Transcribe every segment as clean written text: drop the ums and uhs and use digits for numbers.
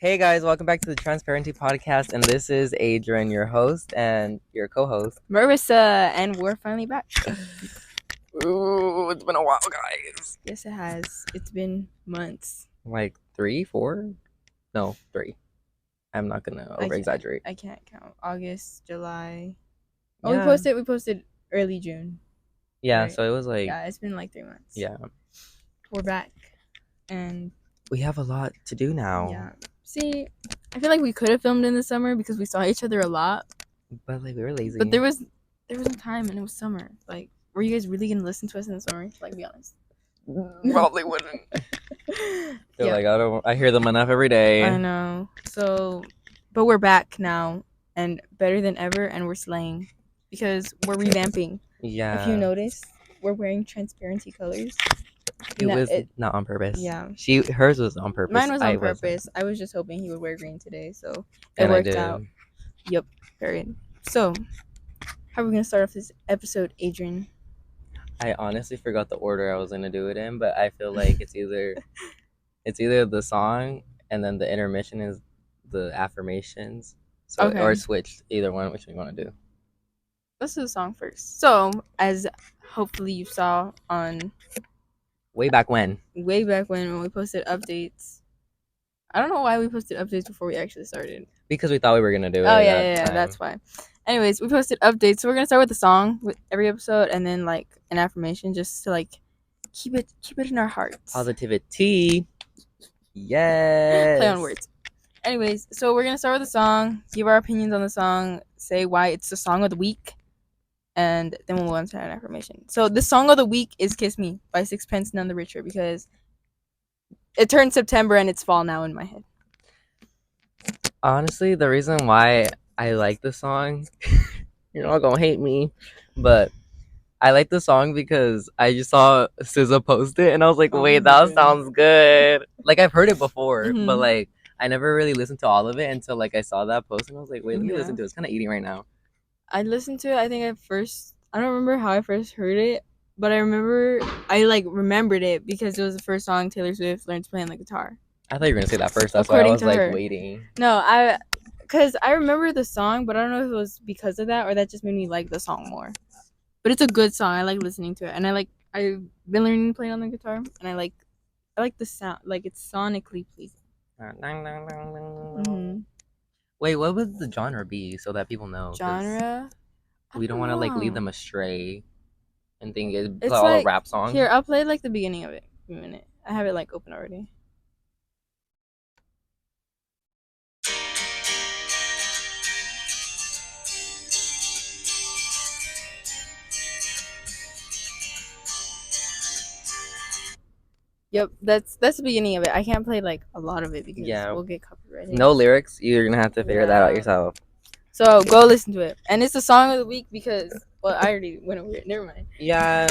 Hey guys, welcome back to the Transparency Podcast, and this is Adrian, your host and your co-host. Marissa, and we're finally back. Ooh, it's been a while, guys. Yes, it has. It's been months. Like 3, 4? No, 3. I'm not gonna over-exaggerate. I can't count. August, July. Yeah. We posted early June. Yeah, right? so it was like, Yeah, it's been like 3 months. yeah. We're back. And We have a lot to do now. yeah. See, I feel like we could have filmed in the summer because we saw each other a lot. But like we were lazy. But there was no time and it was summer. Like, were you guys really gonna listen to us in the summer? Like, be honest. Probably wouldn't. They're like, I hear them enough every day. I know. So, but we're back now and better than ever, and we're slaying because we're revamping. Yeah. If you notice, we're wearing transparency colors. It was not on purpose. Yeah. Hers was on purpose. Mine was on purpose. I was just hoping he would wear green today, so it And worked out. Yep. Period. So, how are we gonna start off this episode, Adrian? I honestly forgot the order I was gonna do it in, but I feel like it's either the song and then the intermission is the affirmations. So Okay. or switch either one, which we want to do. Let's do the song first. So, as hopefully you saw on way back when we posted updates. I don't know why we posted updates before we actually started. Because we thought we were gonna do it. Oh yeah, that's why. Anyways, we posted updates, so we're gonna start with the song with every episode, and then like an affirmation, just to like keep it in our hearts. Positivity. Yes. Play on words. Anyways, so we're gonna start with the song, give our opinions on the song, say why it's the song of the week, and then we'll move on to an affirmation. So the song of the week is "Kiss Me" by Sixpence None the Richer because it turned September and it's fall now in my head. Honestly, the reason why I like the song, you're not gonna hate me, but I like the song because I just saw SZA post it and I was like, wait, that sounds good. Like I've heard it before, but like I never really listened to all of it until like I saw that post and I was like, wait, let me listen to it. It's kind of eating right now. I listened to it. I think I don't remember how I first heard it, but I remembered it because it was the first song Taylor Swift learned to play on the guitar. I thought you were gonna say that first. That's why I was like waiting. No, because I remember the song, but I don't know if it was because of that or that just made me like the song more. But it's a good song. I like listening to it, and I've been learning to play on the guitar, and I like the sound. Like it's sonically pleasing. Mm-hmm. Wait, what would the genre be so that people know? Genre? We don't want to like lead them astray and think it's all a rap song. Here, I'll play like the beginning of it in a minute. I have it like open already. Yep, that's the beginning of it. I can't play like a lot of it because we'll get copyrighted. No lyrics. You're gonna have to figure that out yourself. So go listen to it, and it's the song of the week because I already went over it. Never mind. Yeah.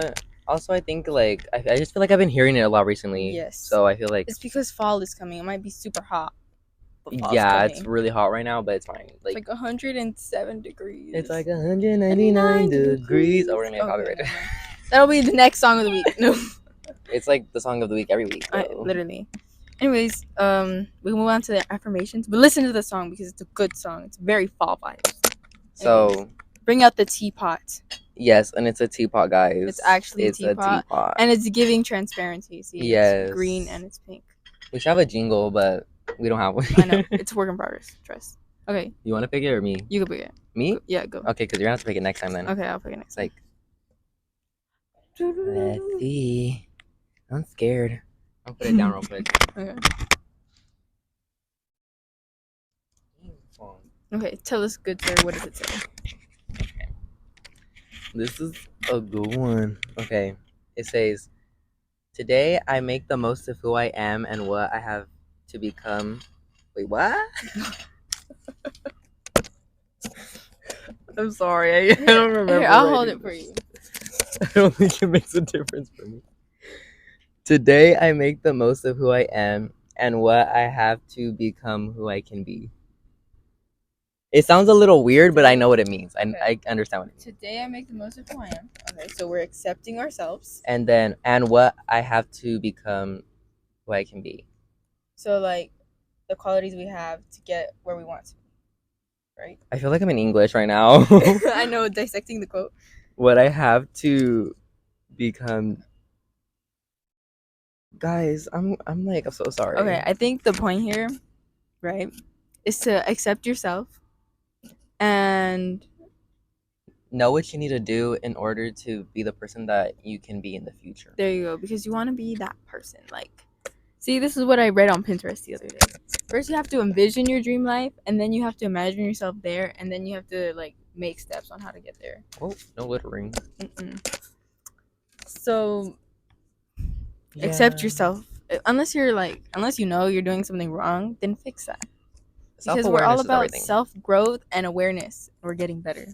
Also, I think like I just feel like I've been hearing it a lot recently. Yes. So I feel like it's because fall is coming. It might be super hot. Yeah, it's really hot right now, but it's fine. Like, it's like 107 degrees. It's like 199 degrees. Oh, we're gonna get copyrighted. That'll be the next song of the week. No. It's like the song of the week every week. Literally. Anyways, we move on to the affirmations, but listen to the song because it's a good song. It's very fall vibes. So bring out the teapot. Yes, and it's a teapot, guys. It's actually a teapot, and it's giving transparency. See, it's green and it's pink. We should have a jingle, but we don't have one. I know, it's a work in progress. Trust. Okay. You want to pick it or me? You can pick it. Me? Yeah, go. Okay, because you're gonna have to pick it next time then. Okay, I'll pick it next time. Let's see. I'm scared. I'll put it down real quick. Okay. Okay, tell us, good sir, what does it say? Okay. This is a good one. Okay. It says, today I make the most of who I am and what I have to become. Wait, what? I'm sorry. I don't remember. Here, I'll hold it for you. I don't think it makes a difference for me. Today I make the most of who I am and what I have to become who I can be. It sounds a little weird, but I know what it means. I understand what it means. Today I make the most of who I am. Okay, so we're accepting ourselves. And what I have to become who I can be. So like the qualities we have to get where we want to be, right? I feel like I'm in English right now. I know, dissecting the quote. What I have to become, guys. I'm like, I'm so sorry. Okay, I think the point here, right, is to accept yourself and Know what you need to do in order to be the person that you can be in the future. there you go, because you want to be that person. Like, see, this is what I read on Pinterest the other day. First, you have to envision your dream life, and then you have to imagine yourself there, and then you have to like make steps on how to get there. Oh, no littering. So, accept yourself. Unless you know you're doing something wrong, then fix that. Because we're all about self growth and awareness. We're getting better.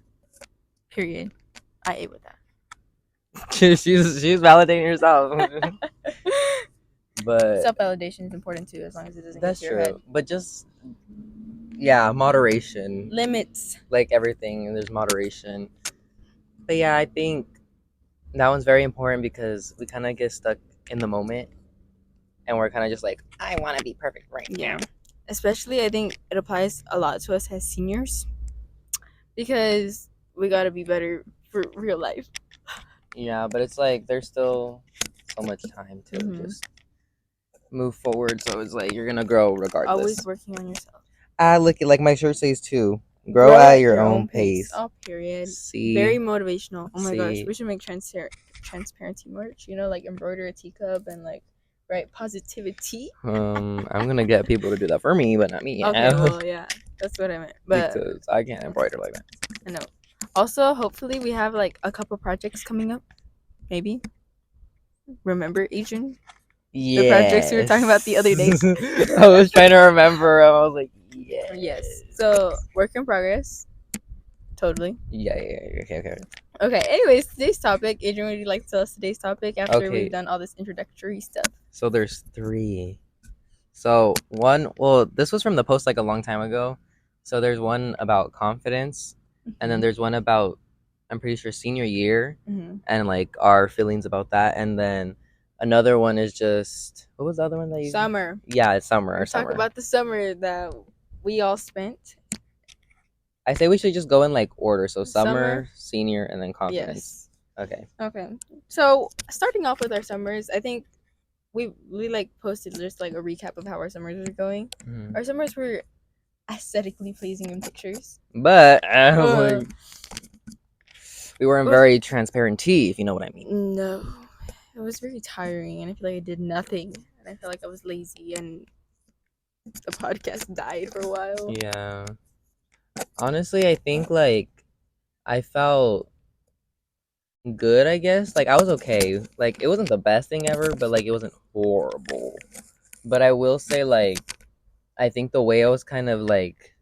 Period. I ate with that. she's validating herself. But self validation is important too, as long as it doesn't that's get to your head. true. But just moderation. Limits. Like everything, there's moderation. But yeah, I think that one's very important because we kind of get stuck in the moment, and we're kind of just like, I want to be perfect right now. Especially, I think it applies a lot to us as seniors because we gotta be better for real life. Yeah, but it's like there's still so much time to just move forward. So it's like you're gonna grow regardless. Always working on yourself. Look, like my shirt says too. Grow at your own pace. Oh, period. See, very motivational. Oh my gosh, See. we should make transparency merch. You know, like embroider a teacup and like write positivity. I'm gonna get people to do that for me, but not me. Okay, well, yeah, that's what I meant. But because I can't embroider like that. I know. Also, hopefully, we have like a couple projects coming up. Maybe. Remember, Adrian? Yeah. The projects we were talking about the other day. I was trying to remember. I was like, yeah. Yes. So, work in progress. Totally. Yeah. Okay. Okay. Anyways, today's topic. Adrian, would you like to tell us today's topic after we've done all this introductory stuff? So there's 3. So one, well, this was from the post like a long time ago. So there's one about confidence, and then there's one about, I'm pretty sure, senior year, and like our feelings about that, and then another one is just, what was the other one that you? Summer. Yeah, it's summer. Let's talk about the summer that we all spent. I say we should just go in like order. So summer, senior, and then confidence. Yes. Okay. So starting off with our summers, I think we like posted just like a recap of how our summers were going. Our summers were aesthetically pleasing in pictures, but we weren't very transparent, if you know what I mean. No, it was very tiring, and I feel like I did nothing, and I felt like I was lazy, and the podcast died for a while. Yeah. Honestly, I think like I felt good, I guess. Like I was okay. Like it wasn't the best thing ever, but like it wasn't horrible. But I will say like I think the way I was kind of like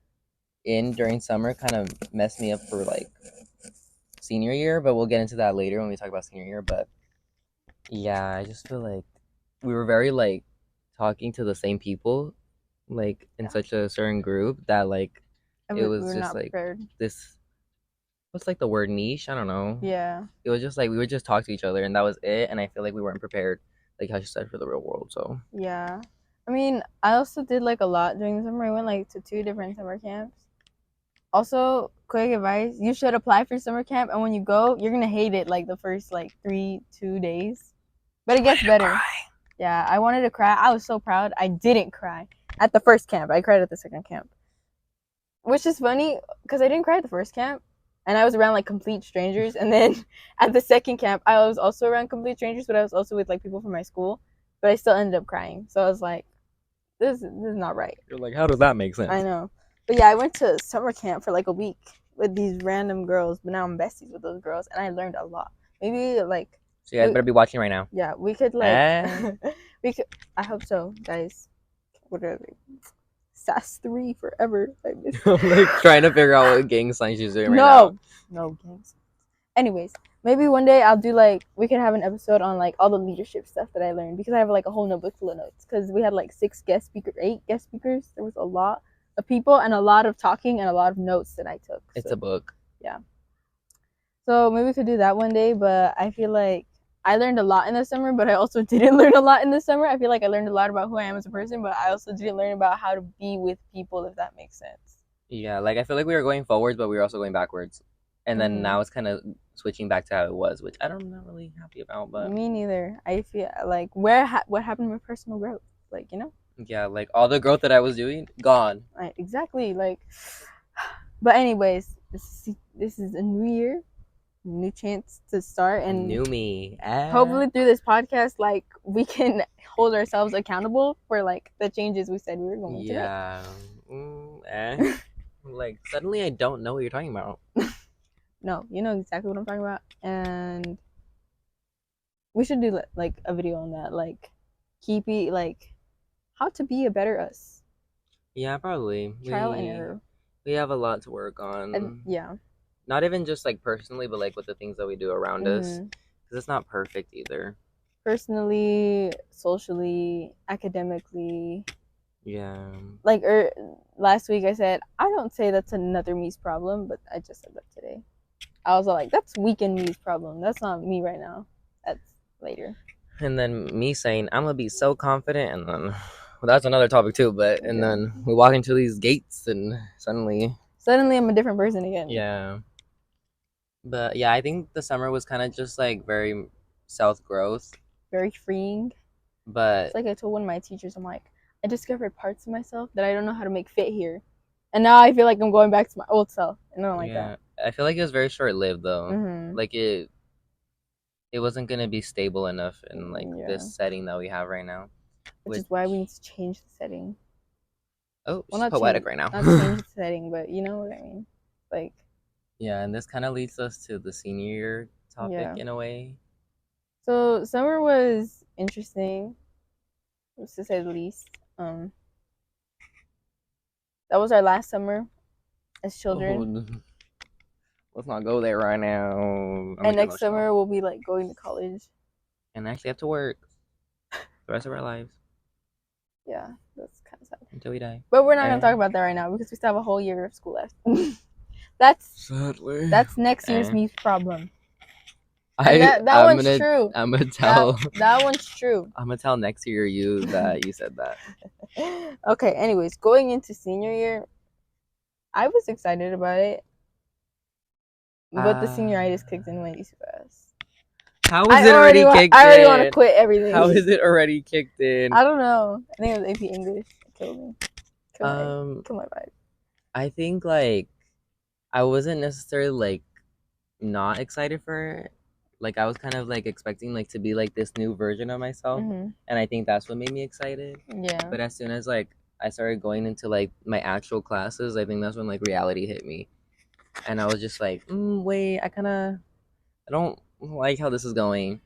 in during summer kind of messed me up for like senior year, but we'll get into that later when we talk about senior year. But yeah, I just feel like we were very like talking to the same people like in such a certain group that like it was just like this, what's like the word, niche? I don't know. Yeah. It was just like we would just talk to each other and that was it, and I feel like we weren't prepared, like how she said, for the real world. So yeah. I mean, I also did like a lot during the summer. I went like to 2 different summer camps. Also, quick advice, you should apply for summer camp, and when you go, you're gonna hate it like the first like 2 days. But it gets better. Cry. Yeah, I wanted to cry. I was so proud. I didn't cry at the first camp. I cried at the second camp. Which is funny because I didn't cry at the first camp, and I was around like complete strangers. And then at the second camp, I was also around complete strangers, but I was also with like people from my school. But I still ended up crying. So I was like, this is not right. You're like, how does that make sense? I know. But yeah, I went to summer camp for like a week with these random girls, but now I'm besties with those girls, and I learned a lot. Maybe like. So you guys better be watching right now. Yeah, we could like. We could. I hope so, guys. What are they? SAS 3 forever. I'm like trying to figure out what gang sign she's doing right now. No gang signs. Anyways, maybe one day I'll do like, we could have an episode on like all the leadership stuff that I learned, because I have like a whole notebook full of notes, because we had like 8 guest speakers. There was a lot of people and a lot of talking and a lot of notes that I took. It's a book. Yeah. So maybe we could do that one day, but I feel like I learned a lot in the summer, but I also didn't learn a lot in the summer. I feel like I learned a lot about who I am as a person, but I also didn't learn about how to be with people, if that makes sense. Yeah, like I feel like we were going forwards, but we were also going backwards, and then now it's kind of switching back to how it was, which I'm not really happy about. But Me neither. I feel like what happened with personal growth, like yeah, like all the growth that I was doing, gone. exactly like. But anyways, this is a new year, new chance to start, and New me. hopefully through this podcast, like we can hold ourselves accountable for like the changes we said we were going to make. Yeah. Like suddenly I don't know what you're talking about. No, you know exactly what I'm talking about, and we should do like a video on that, like like how to be a better us. Yeah, probably. Trial and error. We have a lot to work on. And yeah. Not even just like personally, but like with the things that we do around us, because it's not perfect either. Personally, socially, academically. Yeah. Like last week I said I don't say that's another me's problem, but I just said that today. I was like, that's weekend me's problem. That's not me right now. That's later. And then me saying I'm gonna be so confident, and then well, that's another topic too. But and then we walk into these gates, and suddenly I'm a different person again. Yeah. But yeah, I think the summer was kind of just like very self growth, very freeing. But it's like I told one of my teachers, I'm like, I discovered parts of myself that I don't know how to make fit here, and now I feel like I'm going back to my old self, and I don't like that. I feel like it was very short lived though. Like it wasn't gonna be stable enough in like this setting that we have right now, which is why we need to change the setting. Oh, well, not poetic right now. Not change the setting, but you know what I mean. Like, yeah, and this kind of leads us to the senior year topic in a way. So summer was interesting, to say the least. That was our last summer as children. Oh, let's not go there right now. And next summer we'll be like going to college and actually have to work the rest of our lives. Yeah, that's kind of sad. Until we die. But we're not gonna talk about that right now because we still have a whole year of school left. That's next year's me's problem. That one's true. I'm gonna tell that one's true. I'm gonna tell next year you that you said that. Okay. Anyways, going into senior year, I was excited about it, but the senioritis kicked in way too fast. How is it already kicked in? I already want to quit everything. How is it already kicked in? I don't know. I think it was AP English. It killed me. Killed my vibe. I think like I wasn't necessarily like not excited for it. Like I was kind of like expecting like to be like this new version of myself, and I think that's what made me excited. Yeah. But as soon as like I started going into like my actual classes, I think that's when like reality hit me, and I was just like, wait, I don't like how this is going.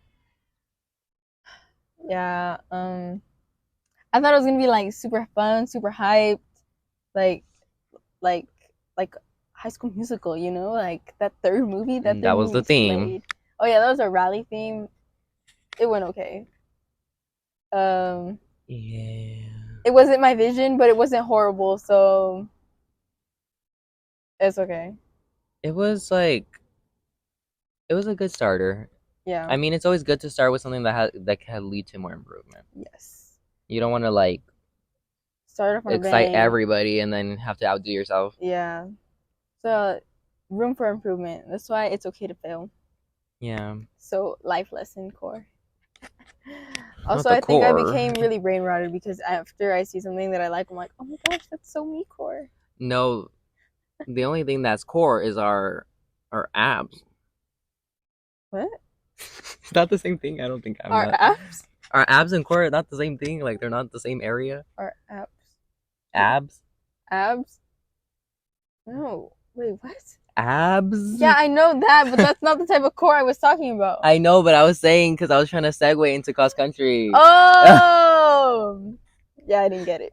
Yeah. I thought it was gonna be like super fun, super hyped, like High School Musical, you know, like that third movie. That was the theme. Played. Oh yeah, that was a rally theme. It went okay. Yeah. It wasn't my vision, but it wasn't horrible, so it's okay. It was a good starter. Yeah. I mean, it's always good to start with something that can lead to more improvement. Yes. You don't want to like start off on excite everybody and then have to outdo yourself. Yeah. So room for improvement. That's why it's okay to fail. Yeah. So life lesson core. Also, I think I became really brain rotted because after I see something that I like, I'm like, oh my gosh, that's so me core. No, the only thing that's core is our abs. What? It's not the same thing. I don't think. Abs? Our abs and core are not the same thing. Like they're not the same area. Our abs. Abs? Abs? No. Wait, what? Abs? Yeah, I know that, but that's not the type of core I was talking about. I know, but I was saying because I was trying to segue into cross country. Oh! Yeah, I didn't get it.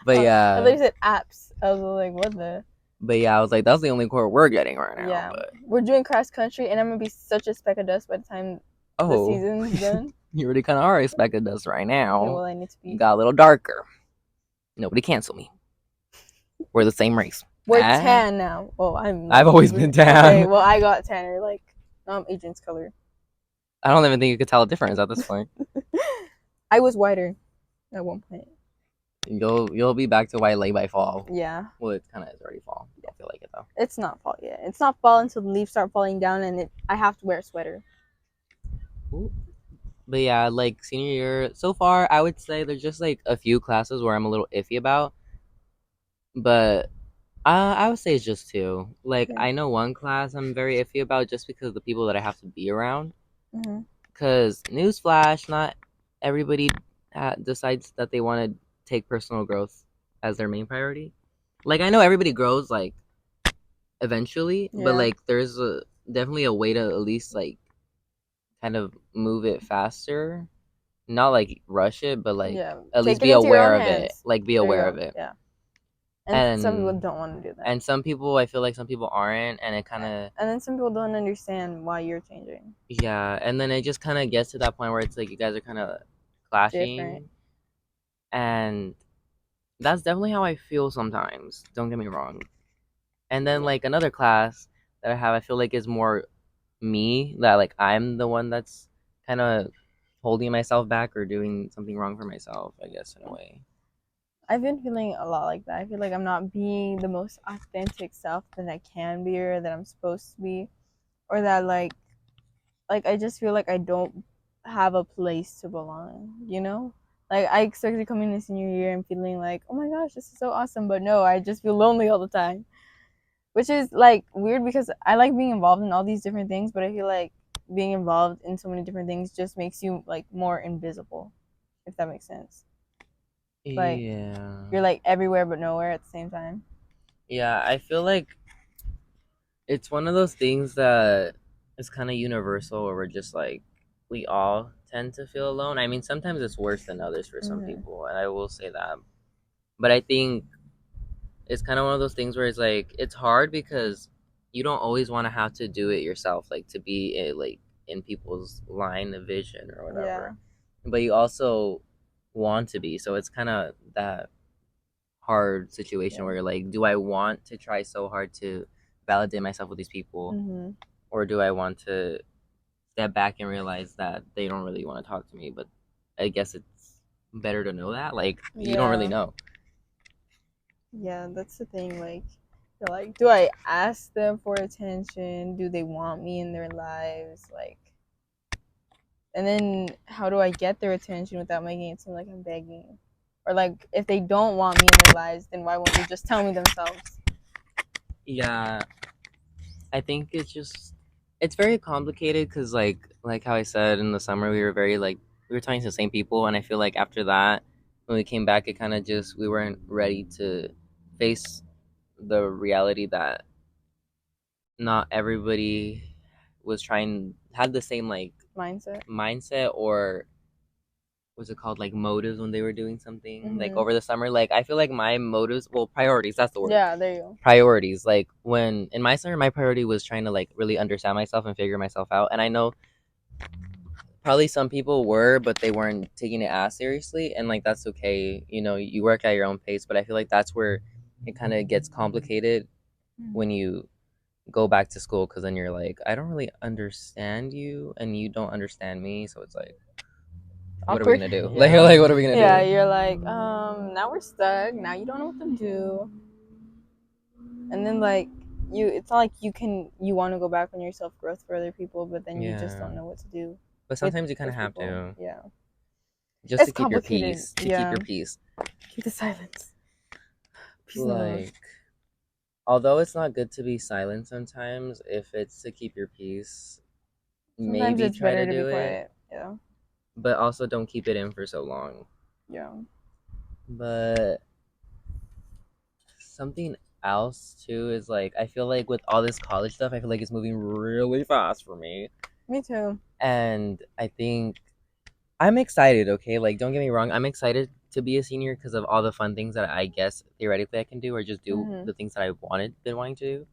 But yeah. I thought you said apps. I was like, what the? But yeah, I was like, that's the only core we're getting right now. Yeah. But... We're doing cross country, and I'm going to be such a speck of dust by the time the season's done. You already kind of are a speck of dust right now. Okay, well, I need to be. You got a little darker. Nobody cancel me. We're the same race. We're tan now. Well, I've always been tan. Okay, well, I got tanner. Like, now I'm agent's color. I don't even think you could tell a difference at this point. I was whiter at one point. You'll be back to white late by fall. Yeah. Well, it kind of is already fall. I don't feel like it though. It's not fall yet. It's not fall until the leaves start falling down, and I have to wear a sweater. Ooh. But yeah, like senior year so far, I would say there's just like a few classes where I'm a little iffy about, but I would say it's just two. Like Yeah. I know one class I'm very iffy about just because of the people that I have to be around. Mm-hmm. Because newsflash, not everybody decides that they want to take personal growth as their main priority. Like I know everybody grows like eventually, but Yeah. like there's definitely a way to at least like kind of move it faster. Not like rush it, but like Yeah. at least Take it be into your aware own of it. hands. Like be There you aware go. of it. Yeah. And some people And don't want to do that. and some people, I feel like some people aren't, and it kind of And then some people don't understand why you're changing. yeah, and then it just kind of gets to that point where it's like you guys are kind of clashing, Different. and that's definitely how I feel sometimes. Don't get me wrong. And then like another class that I have, I feel like is more me, that like I'm the one that's kind of holding myself back or doing something wrong for myself, I guess, in a way. I've been feeling a lot like that. I feel like I'm not being the most authentic self that I can be or that I'm supposed to be, or that like I just feel like I don't have a place to belong, you know? Like I expected coming in senior year and feeling like, oh my gosh, this is so awesome, but no, I just feel lonely all the time. Which is like weird because I like being involved in all these different things, but I feel like being involved in so many different things just makes you like more invisible, if that makes sense. Like Yeah. you're like everywhere but nowhere at the same time. Yeah, I feel like it's one of those things that is kind of universal where we're just like, we all tend to feel alone. I mean, sometimes it's worse than others for some Mm-hmm. people, and I will say that. But I think it's kind of one of those things where it's like, it's hard because you don't always want to have to do it yourself, like to be like in people's line of vision or Yeah. whatever. But you also want to be. So it's kind of that hard situation where you're like, do I want to try so hard to validate myself with these people, Mm-hmm. or do I want to step back and realize that they don't really want to talk to me? But I guess it's better to know that. Like you don't really know. Yeah, that's the thing. Like, you're like, do I ask them for attention? Do they want me in their lives? Like, and then how do I get their attention without making it seem like I'm begging? Or like, if they don't want me in their lives, then why won't they just tell me themselves? Yeah, I think it's very complicated because like how I said in the summer we were very like we were talking to the same people, and I feel like after that when we came back it kind of just we weren't ready to face the reality that not everybody was trying had the same like mindset or what's it called, like motives when they were doing something like over the summer. Like I feel like my motives, well, priorities, that's the word. Yeah, there you go. Priorities, like when in my summer my priority was trying to like really understand myself and figure myself out, and I know probably some people were, but they weren't taking it as seriously, and like that's okay, you know, you work at your own pace. But I feel like that's where it kind of gets complicated when you go back to school, because then you're like, I don't really understand you and you don't understand me, so it's like, what are we gonna do? Yeah. Like what are we gonna do? Yeah, you're like, now we're stuck. Now you don't know what to do. And then like it's not like you want to go back on your self growth for other people, but then you just don't know what to do. But sometimes you kind of have to, Yeah. just It's to keep your complicated. peace, to keep Yeah. your peace. Keep the silence. Peace in the world. Like, although it's not good to be silent sometimes, if it's to keep your peace, Sometimes maybe it's try better to to be do it, quiet. Yeah. but also don't keep it in for so long. Yeah. But something else too is like, I feel like with all this college stuff, I feel like it's moving really fast for me. Me too. And I think I'm excited, okay? Like, don't get me wrong, I'm excited to be a senior because of all the fun things that I guess theoretically I can do, or just do the things that I been wanting to do.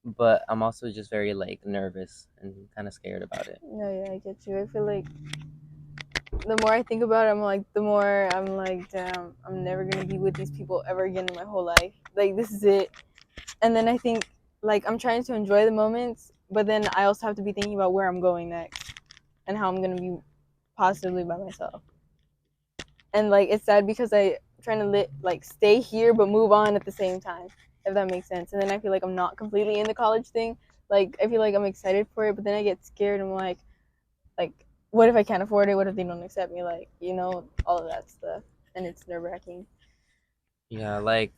But I'm also just very like nervous and kind of scared about it. No, yeah, I get you. I feel like the more I think about it, the more I'm like, damn, I'm never gonna be with these people ever again in my whole life. Like, this is it. And then I think, like, I'm trying to enjoy the moments, but then I also have to be thinking about where I'm going next. and how I'm gonna be possibly by myself. And like it's sad because I trying to like stay here but move on at the same time, if that makes sense. And then I feel like I'm not completely in the college thing. Like I feel like I'm excited for it, but then I get scared. I'm like what if I can't afford it? What if they don't accept me? Like, you know, all of that stuff, and it's nerve-wracking. Yeah, like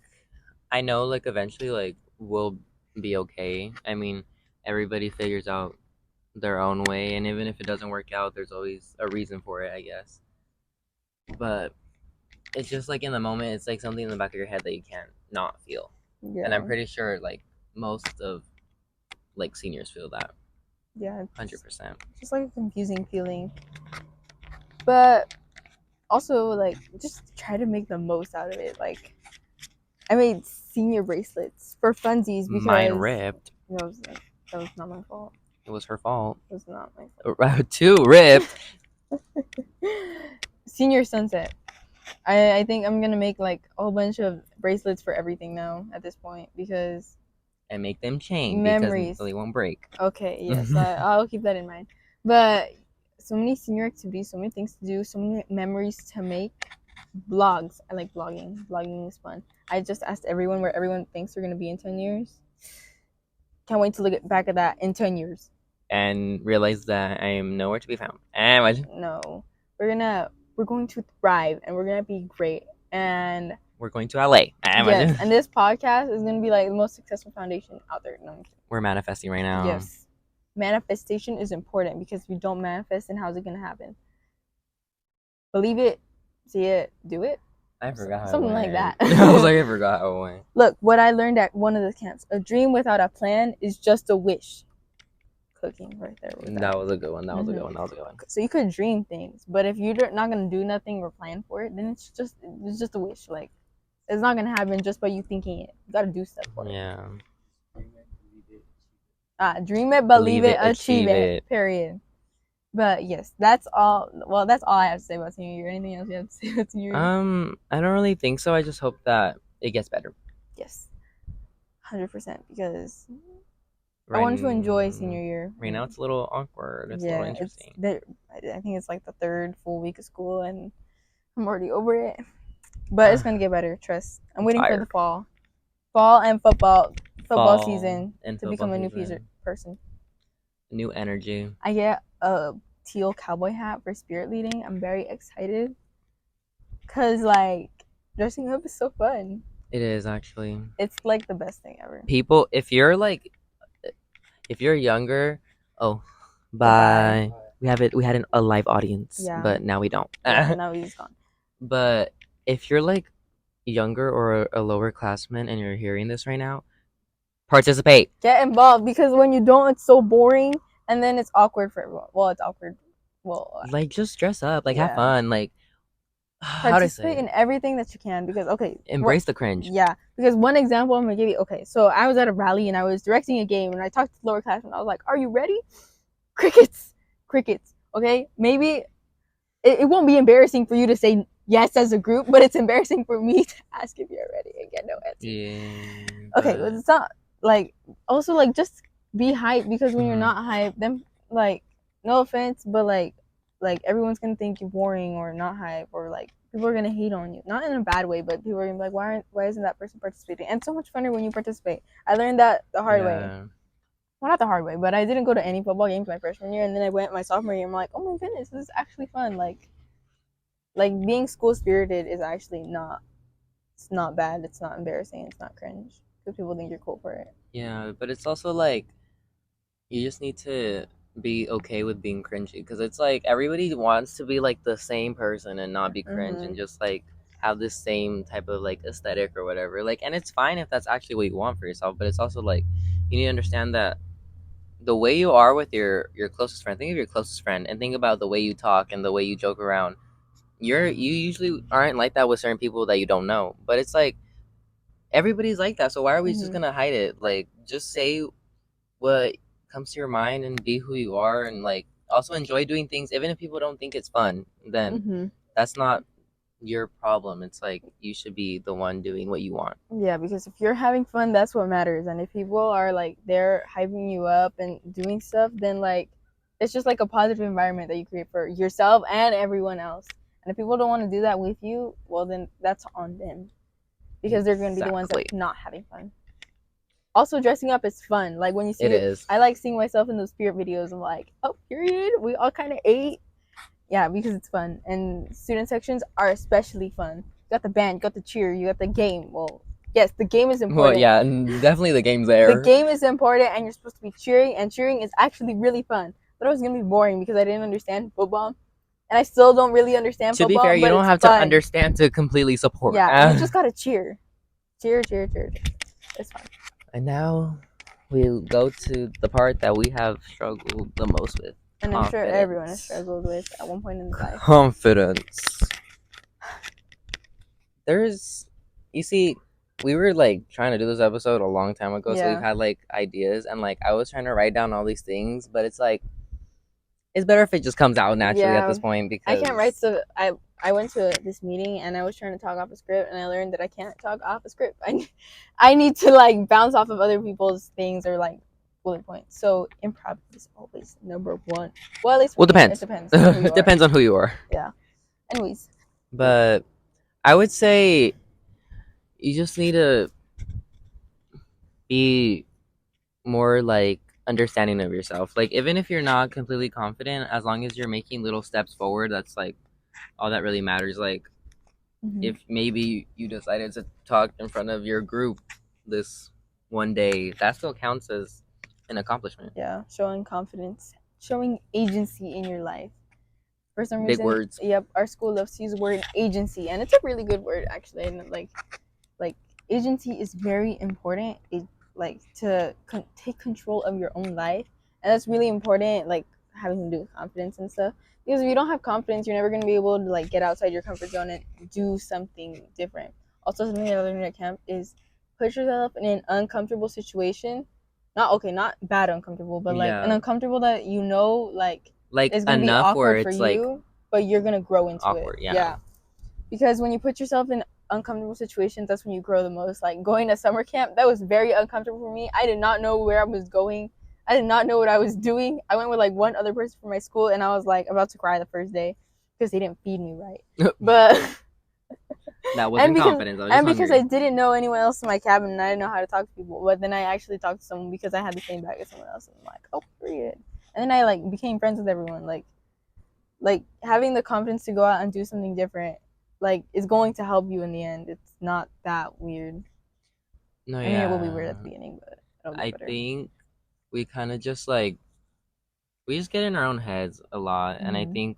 I know like eventually like we'll be okay. I mean, everybody figures out their own way, and even if it doesn't work out, there's always a reason for it, I guess. But it's just like in the moment, it's like something in the back of your head that you can't not feel. Yeah. And I'm pretty sure like most of like seniors feel that. Yeah. 100%. Just like a confusing feeling. But also like just try to make the most out of it. Like I made senior bracelets for funsies because Mine ripped. that was not my fault. It was her fault. It was not my fault. 2 ripped. Senior sunset. I think I'm gonna make like a whole bunch of bracelets for everything now at this point because And make them chain memories. because they won't break. Okay, yes, I'll keep that in mind. But so many senior activities, so many things to do, so many memories to make. Blogs. I like blogging. Blogging is fun. I just asked everyone where everyone thinks they're gonna be in 10 years. Can't wait to look back at that in 10 years. And realize that I am nowhere to be found. No, we're going to thrive and we're gonna be great. And we're going to LA. Yes, and this podcast is gonna be like the most successful foundation out there. No, we're manifesting right now. Yes, manifestation is important because if you don't manifest, then how's it gonna happen? Believe it, see it, do it. I forgot how something like that. I was like, I forgot how it went. Look, what I learned at one of the camps: a dream without a plan is just a wish. Cooking right there. That was a good one. That was a good one. So you could dream things, but if you're not gonna do nothing or plan for it, then it's just a wish. Like it's not gonna happen just by you thinking it. You gotta do stuff for it. Yeah. Dream it, believe it, achieve it. Period. But yes, that's all. Well, that's all I have to say about senior year. Anything else you have to say about senior year? I don't really think so. I just hope that it gets better. Yes, 100%. Because I wanted to enjoy senior year. Right now, it's a little awkward. It's a little interesting. I think it's like the 3rd full week of school, and I'm already over it. But it's gonna get better. Trust. I'm waiting for the fall and football season to become a new person. New energy. I get a teal cowboy hat for spirit leading. I'm very excited because like dressing up is so fun. It is actually. It's like the best thing ever. People, if you're younger, bye. We had a live audience, but now we don't. Now he's gone. But if you're like younger or a lower classman and you're hearing this right now, participate. Get involved because when you don't, it's so boring and then it's awkward for everyone. Well, it's awkward. Well, like just dress up, like have fun, like participate in everything that you can because embrace the cringe. Yeah, because one example I'm gonna give you. Okay, so I was at a rally and I was directing a game and I talked to the lower classmen. I was like, "Are you ready?" Crickets. Okay, maybe it won't be embarrassing for you to say yes as a group, but it's embarrassing for me to ask if you're ready and get no answer. Yeah. Okay, but it's not like also like just be hyped because when you're not hyped, then like no offense, but like everyone's gonna think you're boring or not hype or like people are gonna hate on you. Not in a bad way, but people are gonna be like, why isn't that person participating? And it's so much funner when you participate. I learned that the hard way. Well, not the hard way, but I didn't go to any football games my freshman year, and then I went my sophomore year. I'm like, oh my goodness, this is actually fun. Like being school spirited is actually not. It's not bad. It's not embarrassing. It's not cringe because people think you're cool for it. Yeah, but it's also like you just need to be okay with being cringy because it's like everybody wants to be like the same person and not be cringe and just like have this same type of like aesthetic or whatever. Like, and it's fine if that's actually what you want for yourself, but it's also like you need to understand that the way you are with your closest friend, think of your closest friend and think about the way you talk and the way you joke around. You usually aren't like that with certain people that you don't know, but it's like everybody's like that, so why are we just gonna hide it? Like, just say what comes to your mind and be who you are, and like also enjoy doing things even if people don't think it's fun. Then that's not your problem. It's like you should be the one doing what you want. Yeah, because if you're having fun, that's what matters. And if people are like they're hyping you up and doing stuff, then like it's just like a positive environment that you create for yourself and everyone else. And if people don't want to do that with you, well, then that's on them, because they're going to be the ones that Exactly. not having fun. Also, dressing up is fun. Like when you see It it, is. I like seeing myself in those spirit videos. I'm like, oh, period. We all kind of ate. Yeah, because it's fun. And student sections are especially fun. You got the band, you got the cheer, you got the game. Well, yes, the game is Well, important. yeah, and definitely the game's The there. game is important, and you're supposed to be cheering, and cheering is actually really fun. But it was gonna be boring because I didn't understand football, and I still don't really understand To be football. fair, you but don't it's have fun. to understand to completely support. Yeah, you just gotta cheer, cheer, cheer, cheer. It's fun. And now we go to the part that we have struggled the most with. And I'm sure everyone has Confidence. struggled with at one point in their life. Confidence. You see, we were like trying to do this episode a long time ago, so Yeah. we've had like ideas, and like I was trying to write down all these things, but it's like it's better if it just comes out naturally at Yeah. this point, because I can't write so I went to this meeting and I was trying to talk off a script, and I learned that I can't talk off a script. I need to like bounce off of other people's things or like bullet points. So improv is always number one. Well, at least for Well, me, depends. It depends. On who you It depends on who you are. Yeah. Anyways, But I would say you just need to be more like understanding of yourself. Like even if you're not completely confident, as long as you're making little steps forward, that's like all that really matters. Like if maybe you decided to talk in front of your group this one day, that still counts as an accomplishment. yeah, showing confidence, showing agency in your life. For some Big reason, words. Yep, our school loves to use the word agency, and it's a really good word actually. And like agency is very important. It like to take control of your own life, and that's really important. Like having to do with confidence and stuff. Because if you don't have confidence, you're never gonna be able to like get outside your comfort zone and do something different. Also, something that I learned at camp is put yourself in an uncomfortable situation. Not bad uncomfortable, but like an uncomfortable that you know like is gonna be awkward for you, but you're gonna grow into awkward, it. yeah. Because when you put yourself in uncomfortable situations, that's when you grow the most. Like going to summer camp, that was very uncomfortable for me. I did not know where I was going. I did not know what I was doing. I went with like one other person from my school, and I was like about to cry the first day because they didn't feed me right. But that wasn't confidence. And because I didn't know anyone else in my cabin, and I didn't know how to talk to people. But then I actually talked to someone because I had the same bag as someone else, and I'm like, oh, period. And then I like became friends with everyone. Like having the confidence to go out and do something different, like is going to help you in the end. It's not that weird. No, I mean, it will be weird at the beginning, but it'll be I better. think we kind of just like we just get in our own heads a lot, and I think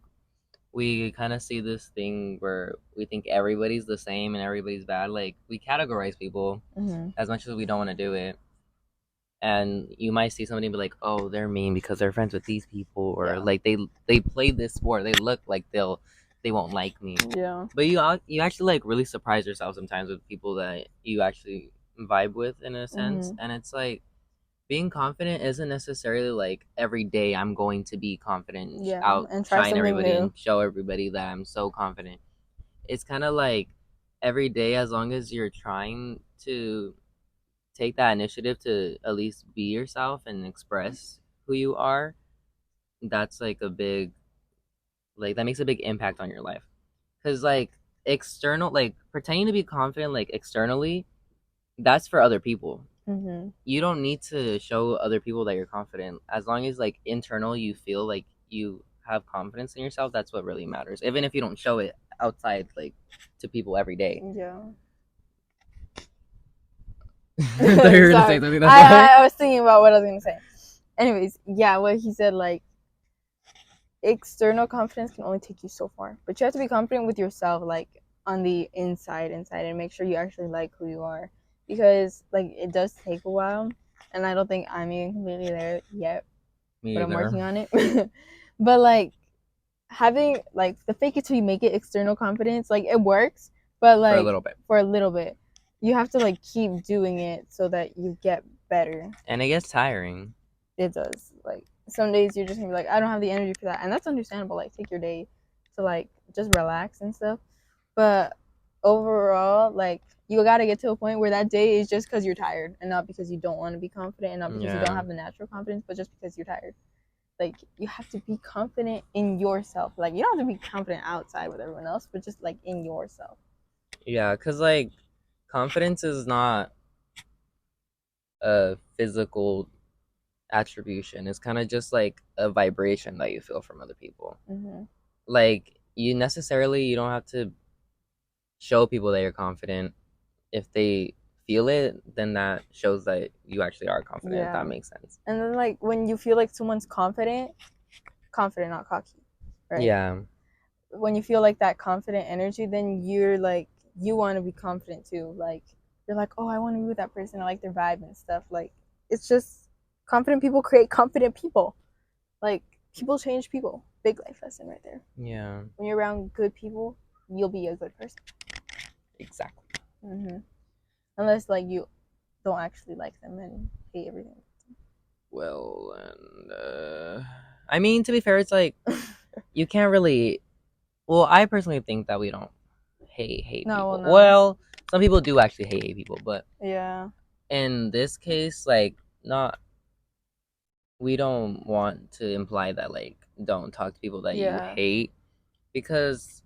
we kind of see this thing where we think everybody's the same and everybody's bad. Like we categorize people as much as we don't want to do it, and you might see somebody and be like, "Oh, they're mean because they're friends with these people," or like they play this sport, they look like they won't like me. Yeah. But you actually like really surprise yourself sometimes with people that you actually vibe with in a sense, and it's like being confident isn't necessarily like every day I'm going to be confident, out and try shine everybody something new. and show everybody that I'm so confident. It's kind of like every day, as long as you're trying to take that initiative to at least be yourself and express who you are, that's like a big, like that makes a big impact on your life. Because like external, like pretending to be confident like externally, that's for other people. You don't need to show other people that you're confident. As long as like internal you feel like you have confidence in yourself, that's what really matters, even if you don't show it outside like to people every day. Yeah. I thought you were gonna say something. That's I was thinking about what I was gonna say. Anyways, yeah, what he said, like external confidence can only take you so far, but you have to be confident with yourself, like on the inside, and make sure you actually like who you are, because like it does take a while, and I don't think I'm even completely there yet. Me but either. I'm working on it. But like having like the fake it till you make it external confidence, like it works, but like for a little bit, you have to like keep doing it so that you get better. And it gets tiring. It does. Like some days you're just gonna be like, I don't have the energy for that, and that's understandable. Like take your day to like just relax and stuff. But overall, like you gotta get to a point where that day is just because you're tired, and not because you don't want to be confident, and not because you don't have the natural confidence, but just because you're tired. like you have to be confident in yourself. Like you don't have to be confident outside with everyone else, but just like in yourself. Yeah, because like confidence is not a physical attribution. It's kind of just like a vibration that you feel from other people. Mm-hmm. Like you don't have to show people that you're confident. If they feel it, then that shows that you actually are confident. If that makes sense. And then like when you feel like someone's confident, not cocky, right? Yeah. When you feel like that confident energy, then you're like you want to be confident too. Like you're like, oh, I want to be with that person. I like their vibe and stuff. Like it's just confident people create confident people. Like people change people. Big life lesson right there. Yeah. When you're around good people, you'll be a good person. Exactly. Mm-hmm. Unless like you don't actually like them and hate everything. Well, and I mean, to be fair, it's like you can't really. Well, I personally think that we don't hate people. No. Well, some people do actually hate people, but yeah, in this case, like, not. We don't want to imply that like don't talk to people that you hate, because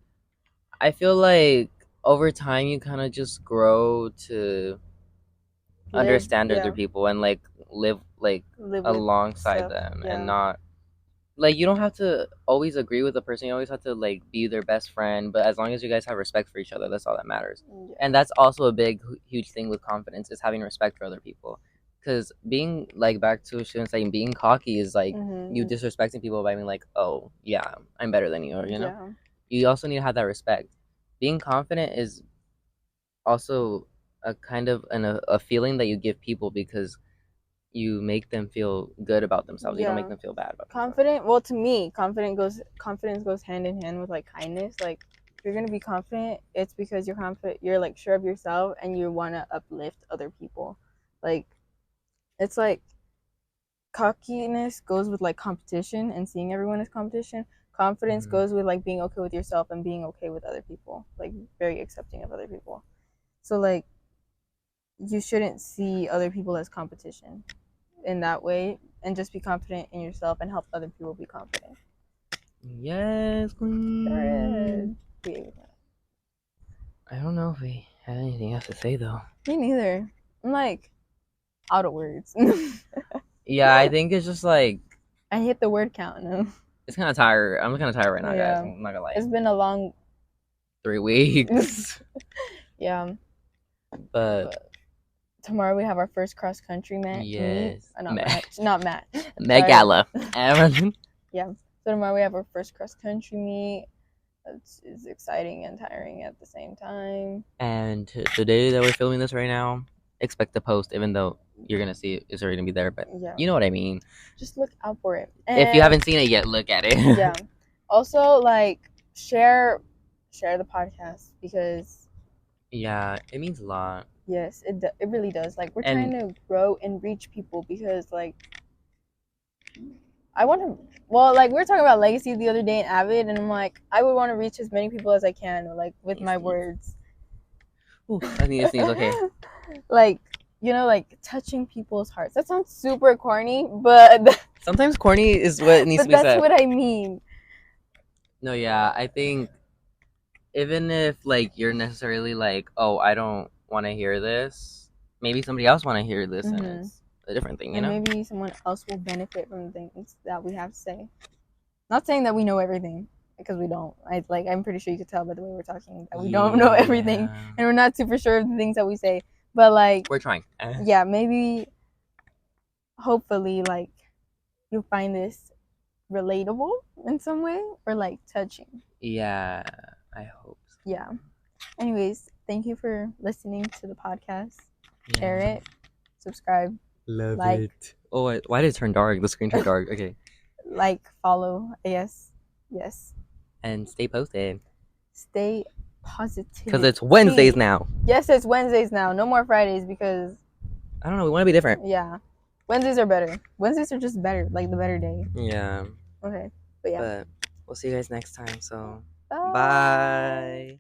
I feel like over time you kind of just grow to understand other people and like live alongside them, and not like you don't have to always agree with the person. You always have to like be their best friend, but as long as you guys have respect for each other, that's all that matters. And that's also a big huge thing with confidence, is having respect for other people. Because being like, back to Shin saying, being cocky is like you disrespecting people by being like, oh yeah, I'm better than you, or you know. You also need to have that respect. Being confident is also a kind of a feeling that you give people, because you make them feel good about themselves. You don't make them feel bad about confident. Well, to me, confidence goes hand in hand with like kindness. Like if you're gonna be confident, it's because you're confident. You're like sure of yourself, and you want to uplift other people. Like it's like cockiness goes with like competition and seeing everyone as competition. Confidence goes with like being okay with yourself and being okay with other people. Like very accepting of other people. So like you shouldn't see other people as competition in that way, and just be confident in yourself and help other people be confident. Yes, queen. Period. I don't know if we have anything else to say though. Me neither. I'm like out of words. Yeah, I think it's just like I hit the word count now. It's kind of tired. I'm kind of tired right now, guys. I'm not gonna lie. It's been a long 3 weeks. Yeah. But tomorrow we have our first cross country match. Yes. Not match. Met Gala. Yeah. So tomorrow we have our first cross country meet. It's exciting and tiring at the same time. And the day that we're filming this right now, expect the post, even though you're gonna see it's already gonna be there. But you know what I mean. Just look out for it. And if you haven't seen it yet, look at it. Yeah. Also, like share the podcast, because yeah, it means a lot. Yes, it really does. Like we're trying to grow and reach people, because like I want to. Well, like we were talking about legacy the other day in Avid, and I'm like, I would want to reach as many people as I can, like with my words. Ooh, I think this is okay. Like, you know, like touching people's hearts. That sounds super corny, but sometimes corny is what needs to be said. That's what I mean. No, yeah, I think even if like you're necessarily like, oh, I don't want to hear this, maybe somebody else want to hear this, and it's a different thing, you know. Maybe someone else will benefit from the things that we have to say. Not saying that we know everything, because we don't. I'm pretty sure you could tell by the way we're talking that we don't know everything, and we're not super sure of the things that we say. But like we're trying. Yeah, maybe, hopefully, like you'll find this relatable in some way, or like touching. Yeah, I hope so. Yeah. Anyways, thank you for listening to the podcast. Yeah. Share it, subscribe, love it. Oh, why did it turn dark? The screen turned dark. Okay. Like, follow, yes. And stay posted. Stay positive. Because it's Wednesdays now. Yes, it's Wednesdays now. No more Fridays, because I don't know. We want to be different. Yeah. Wednesdays are better. Wednesdays are just better, like the better day. Yeah. Okay. But yeah. But we'll see you guys next time. So bye.